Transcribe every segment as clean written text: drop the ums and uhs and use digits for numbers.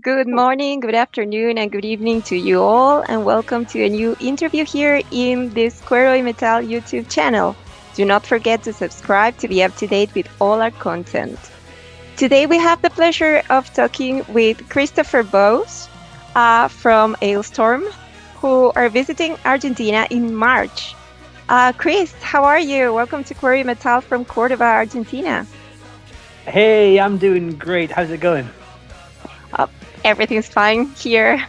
Good morning, good afternoon, and good evening to you all, and welcome to a new interview here in this CUERO y Metal YouTube channel. Do not forget to subscribe to be up to date with all our content. Today we have the pleasure of talking with Christopher Bowes from ALESTORM, who are visiting Argentina in March. Chris, how are you? Welcome to CUERO y Metal from Cordoba, Argentina. Hey, I'm doing great. How's it going? Everything's fine here.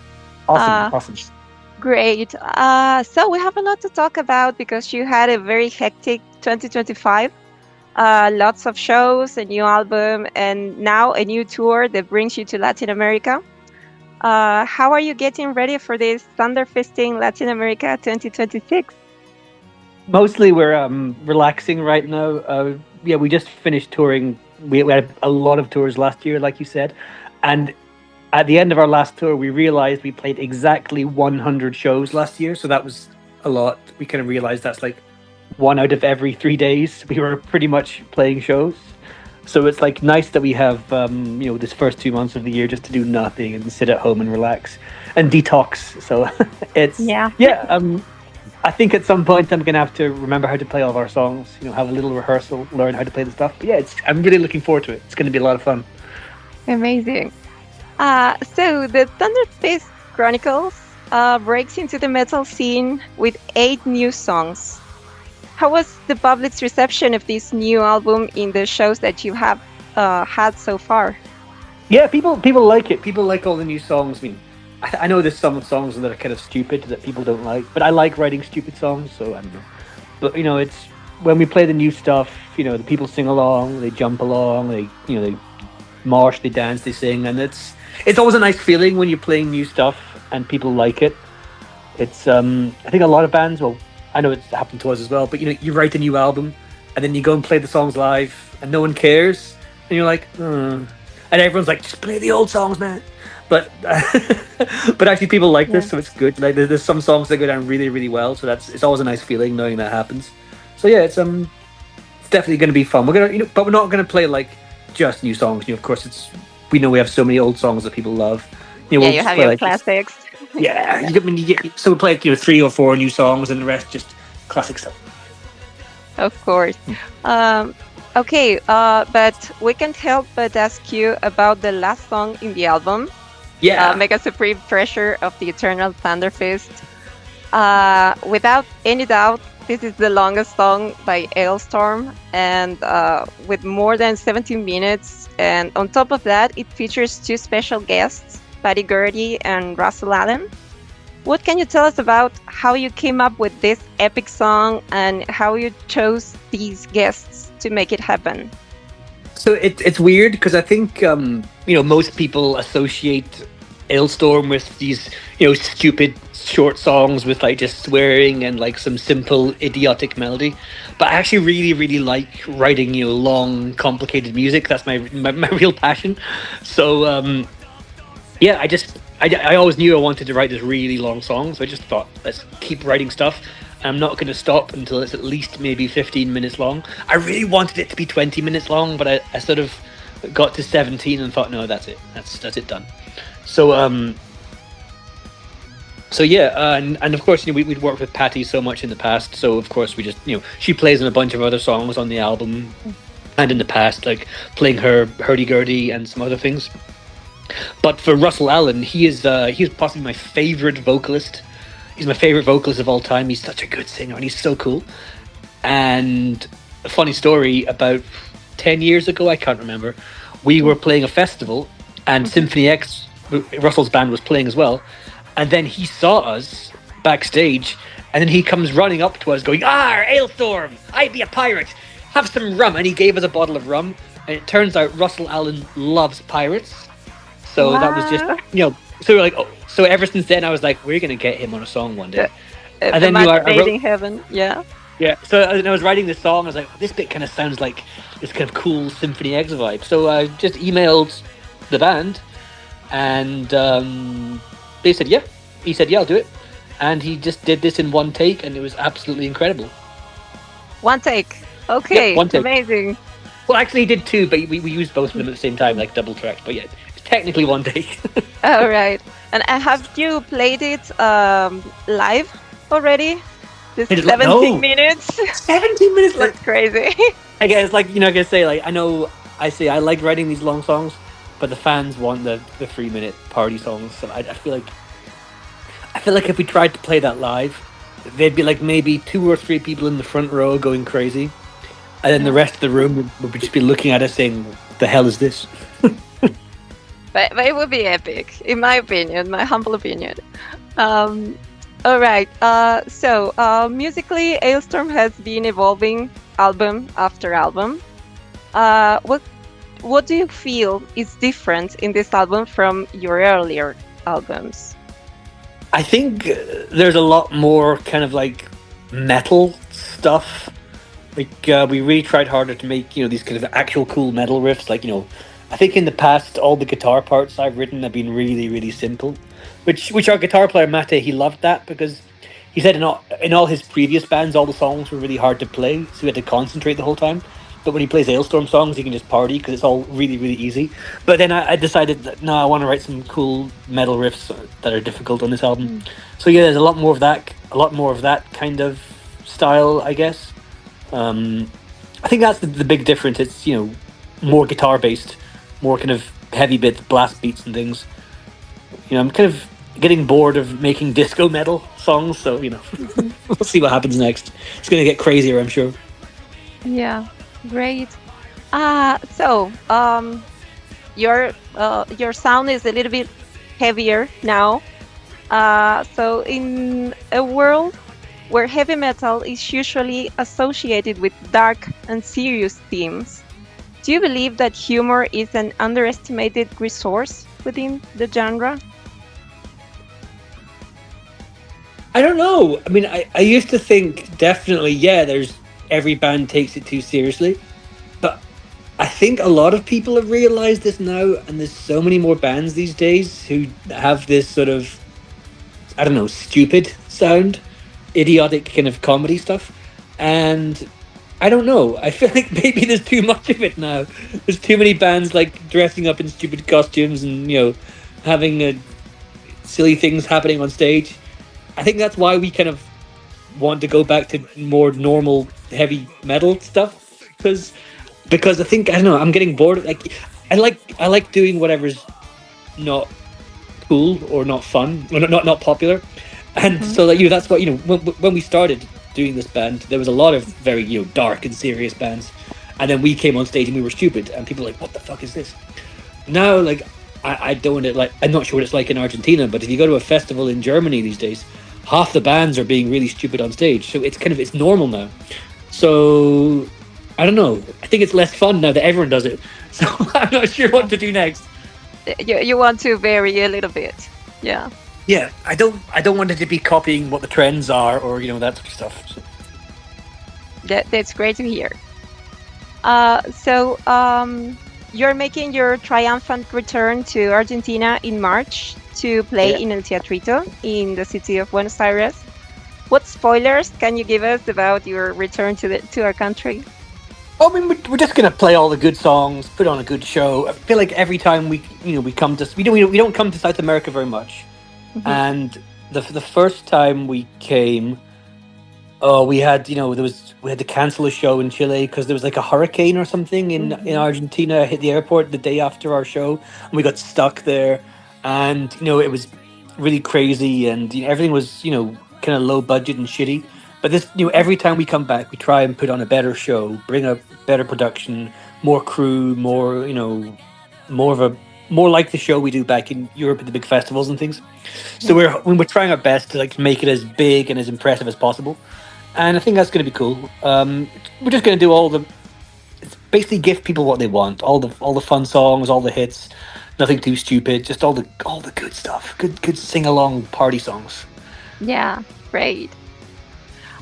Awesome. Great. So we have a lot to talk about because you had a very hectic 2025. Lots of shows, a new album, and now a new tour that brings you to Latin America. How are you getting ready for this Thunderfisting Latinamerica 2026? Mostly we're relaxing right now. We just finished touring. We had a lot of tours last year, like you said. And at the end of our last tour, we realized we played exactly 100 shows last year. So that was a lot. We kind of realized that's like 1 out of every 3 days. We were pretty much playing shows. So it's like nice that we have, this first 2 months of the year just to do nothing and sit at home and relax and detox. So I think at some point I'm going to have to remember how to play all of our songs, have a little rehearsal, learn how to play the stuff. But yeah, I'm really looking forward to it. It's going to be a lot of fun. Amazing. So the Thunderfist Chronicles breaks into the metal scene with 8 new songs. How was the public's reception of this new album in the shows that you have had so far? Yeah, people like it. People like all the new songs. I mean, I know there's some songs that are kind of stupid that people don't like, but I like writing stupid songs, so I don't know. But it's when we play the new stuff, the people sing along, they jump along, they march, they dance, they sing, and it's always a nice feeling when you're playing new stuff and people like it. It's I think a lot of bands, well, I know it's happened to us as well, but you write a new album and then you go and play the songs live and no one cares and you're like, and everyone's like, just play the old songs, man. But but actually people like this, so it's good. Like there's some songs that go down really, really well, so it's always a nice feeling knowing that happens. So yeah, it's definitely going to be fun. We're gonna, but we're not going to play like just new songs. Of course, we know we have so many old songs that people love. You have your classics. So we play 3 or 4 new songs, and the rest just classic stuff. Of course. Okay, but we can't help but ask you about the last song in the album. Yeah. Mega Supreme Treasure of the Eternal Thunderfist. Without any doubt, this is the longest song by ALESTORM, and with more than 17 minutes. And on top of that, it features 2 special guests, Patty Gurdy and Russell Allen. What can you tell us about how you came up with this epic song and how you chose these guests to make it happen? So it's weird because I think most people associate ALESTORM with these stupid short songs with like just swearing and like some simple idiotic melody, but I actually really, really like writing long, complicated music. That's my real passion. So I always knew I wanted to write this really long song, so I just thought, let's keep writing stuff. I'm not going to stop until it's at least maybe 15 minutes long. I really wanted it to be 20 minutes long, but I sort of got to 17 and thought, no, that's it. That's it, done. So and of course we'd worked with Patty so much in the past, so of course we just she plays in a bunch of other songs on the album and in the past, like playing her hurdy-gurdy and some other things. But for Russell Allen, he is possibly my favorite vocalist. He's my favorite vocalist of all time. He's such a good singer and he's so cool. And a funny story, about 10 years ago, I can't remember, we were playing a festival and Symphony X, Russell's band, was playing as well. And then he saw us backstage and then he comes running up to us going, ALESTORM, I be a pirate, have some rum. And he gave us a bottle of rum. And it turns out Russell Allen loves pirates. So that was just, so we're like, so ever since then I was like, we're going to get him on a song one day. And then I heaven, yeah. Yeah, so I was writing this song, I was like, this bit kind of sounds like this kind of cool Symphony X vibe. So I just emailed the band and they said, yeah. He said, yeah, I'll do it. And he just did this in one take and it was absolutely incredible. One take? Okay, one take. Amazing. Well, actually he did 2, but we used both of them at the same time, like double tracks. But yeah, technically one day. All right. And have you played it live already? This I did 17 no. minutes? 17 minutes. That's crazy. I guess, like, I can say, like, I say I like writing these long songs, but the fans want the 3-minute party songs. So I feel like if we tried to play that live, there'd be like maybe 2 or 3 people in the front row going crazy, and then the rest of the room would just be looking at us saying, "What the hell is this?" But it would be epic, in my opinion, my humble opinion. All right. So musically, ALESTORM has been evolving album after album. What do you feel is different in this album from your earlier albums? I think there's a lot more kind of like metal stuff. Like we really tried harder to make these kind of actual cool metal riffs. Like I think in the past all the guitar parts I've written have been really really simple, which our guitar player Mate, he loved that, because he said in all his previous bands all the songs were really hard to play, so he had to concentrate the whole time. But when he plays ALESTORM songs, he can just party because it's all really, really easy. But then I decided that, no, I want to write some cool metal riffs that are difficult on this album. So yeah, there's a lot more of that kind of style, I guess. I think that's the big difference. It's, more guitar based, more kind of heavy bits, blast beats and things. I'm kind of getting bored of making disco metal songs, so we'll see what happens next. It's going to get crazier, I'm sure. Yeah. Great. So your sound is a little bit heavier now. So in a world where heavy metal is usually associated with dark and serious themes, do you believe that humor is an underestimated resource within the genre? I don't know. I mean, I used to think definitely, yeah, every band takes it too seriously, but I think a lot of people have realized this now, and there's so many more bands these days who have this sort of, I don't know, stupid sound, idiotic kind of comedy stuff, and I don't know, I feel like maybe there's too much of it now. There's too many bands like dressing up in stupid costumes and having silly things happening on stage. I think that's why we kind of want to go back to more normal heavy metal stuff, because I think, I don't know, I'm getting bored. Like I like doing whatever's not cool or not fun or not popular, and so like that's what when we started doing this band, there was a lot of very dark and serious bands, and then we came on stage and we were stupid, and people were like, what the fuck is this? Now, like I don't like, I'm not sure what it's like in Argentina, but if you go to a festival in Germany these days, half the bands are being really stupid on stage, so it's normal now. So I don't know, I think it's less fun now that everyone does it, so I'm not sure what to do next. You want to vary a little bit. Yeah I don't want it to be copying what the trends are, or that sort of stuff, so. That's great to hear. So you're making your triumphant return to Argentina in March to play in El Teatrito in the city of Buenos Aires. What spoilers can you give us about your return to our country? I mean, we're just gonna play all the good songs, put on a good show. I feel like every time we come to, we don't come to South America very much, and the first time we came, we had to cancel a show in Chile because there was like a hurricane or something in Argentina hit the airport the day after our show, and we got stuck there, and it was really crazy, and everything was kind of low budget and shitty. But this, every time we come back, we try and put on a better show, bring a better production, more crew, more more like the show we do back in Europe at the big festivals and things. So we're trying our best to like make it as big and as impressive as possible, and I think that's going to be cool. We're just going to do basically give people what they want, all the fun songs, all the hits, nothing too stupid, just all the good stuff, good sing along party songs. Yeah, great.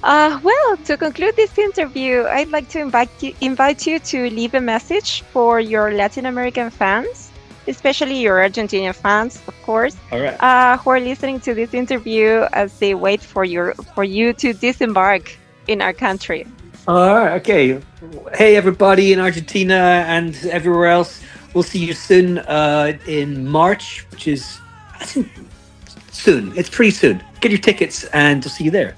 Well, to conclude this interview, I'd like to invite you to leave a message for your Latin American fans, especially your Argentinian fans, of course, all right, who are listening to this interview as they wait for you to disembark in our country. All right, okay. Hey, everybody in Argentina and everywhere else. We'll see you soon in March, which is, I think, soon. It's pretty soon. Get your tickets and we'll see you there.